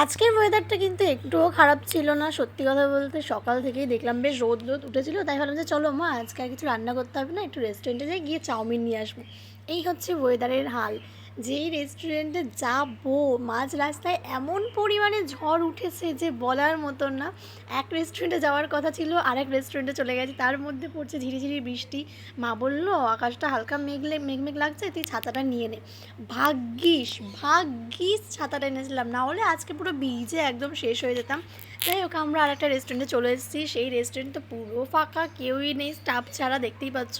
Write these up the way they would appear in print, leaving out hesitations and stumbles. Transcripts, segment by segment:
আজকের ওয়েদারটা কিন্তু একটুও খারাপ ছিল না, সত্যি কথা বলতে। সকাল থেকেই দেখলাম বেশ রোদ রোদ উঠেছিল, তাই ভাবলাম যে চলো মা আজকে আর কিছু রান্না করতে হবে না, একটু রেস্টুরেন্টে যাই, গিয়ে চাউমিন নিয়ে আসবো। এই হচ্ছে ওয়েদারের হাল। যেই রেস্টুরেন্টে যাবো, মাঝ রাস্তায় এমন পরিমাণে ঝড় উঠেছে যে বলার মতন না। এক রেস্টুরেন্টে যাওয়ার কথা ছিল, আরেক রেস্টুরেন্টে চলে গেছি, তার মধ্যে পড়ছে ঝিরিঝিরি বৃষ্টি। মা বললো আকাশটা হালকা মেঘ মেঘ লাগছে, তুই ছাতাটা নিয়ে নে। ভাগ্যিস ভাগ্যিস ছাতাটা এনেছিলাম, না হলে আজকে পুরো ভিজে একদম শেষ হয়ে যেতাম। যাই হোক, আমরা আর একটা রেস্টুরেন্টে চলে এসেছি। সেই রেস্টুরেন্ট তো পুরো ফাঁকা, কেউই নেই, স্টাফ ছাড়া, দেখতেই পাচ্ছ।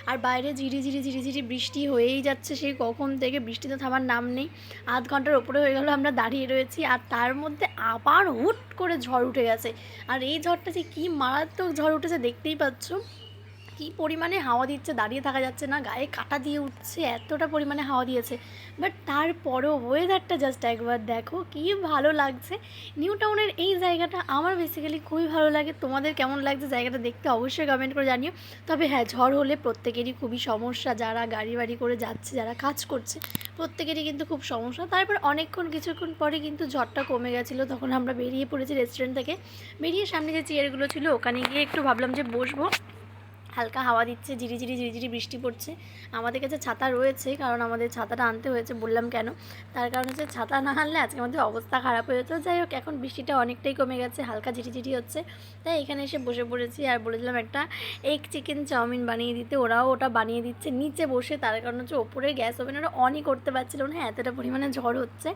আর বাইরে ঝিরি ঝিরি বৃষ্টি হয়েই যাচ্ছে, সেই কখন থেকে বৃষ্টি তো থামার নাম নেই। আধ ঘন্টার ওপরে হয়ে গেল আমরা দাঁড়িয়ে রয়েছি, আর তার মধ্যে আবার হুট করে ঝড় উঠে গেছে। আর এই ঝড়টা যে কী মারাত্মক ঝড় উঠেছে দেখতেই পাচ্ছ। কী পরিমাণে হাওয়া দিচ্ছে, দাঁড়িয়ে থাকা যাচ্ছে না, গায়ে কাঁটা দিয়ে উঠছে, এতটা পরিমাণে হাওয়া দিয়েছে। বাট তারপরেও ওয়েদারটা জাস্ট একবার দেখো, কী ভালো লাগছে। নিউ টাউনের এই জায়গাটা আমার বেসিক্যালি খুবই ভালো লাগে। তোমাদের কেমন লাগছে জায়গাটা দেখতে অবশ্যই কমেন্ট করে জানিও। তবে হ্যাঁ, ঝড় হলে প্রত্যেকেরই খুবই সমস্যা, যারা গাড়ি বাড়ি করে যাচ্ছে, যারা কাজ করছে, প্রত্যেকেরই কিন্তু খুব সমস্যা। তারপর কিছুক্ষণ পরে কিন্তু ঝড়টা কমে গেছিলো, তখন আমরা বেরিয়ে পড়েছি রেস্টুরেন্ট থেকে। বেরিয়ে সামনে যে চেয়ারগুলো ছিল ওখানে গিয়ে একটু ভাবলাম যে বসবো। হালকা হাওয়া দিচ্ছে, ঝিরিঝিরি বৃষ্টি পড়ছে। আমাদের কাছে ছাতা রয়েছে, কারণ আমাদের ছাতাটা আনতে হয়েছে, বললাম কেন, তার কারণ হচ্ছে ছাতা না আনলে আজকে আমাদের অবস্থা খারাপ হয়ে যেত। যাই হোক, এখন বৃষ্টিটা অনেকটাই কমে গেছে, হালকা ঝিরিঝিরি হচ্ছে, তাই এখানে এসে বসে পড়েছি। আর বলেছিলাম একটা এগ চিকেন চাউমিন বানিয়ে দিতে, ওরাও ওটা বানিয়ে দিচ্ছে নিচে বসে, তার কারণ হচ্ছে ওপরে গ্যাস ওভেন ওরা অনই করতে পারছিল না, এতটা পরিমাণে ঝড় হচ্ছে।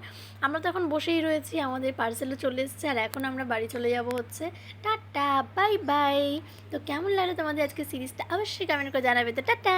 আমরা তো এখন বসেই রয়েছি, আমাদের পার্সেলও চলে এসেছে, আর এখন আমরা বাড়ি চলে যাব হচ্ছে। Tata, bye bye. তো কেমন লাগলো তোমাদের আজকে সিরিজটা অবশ্যই কমেন্ট করে জানাবে। তো টাটা।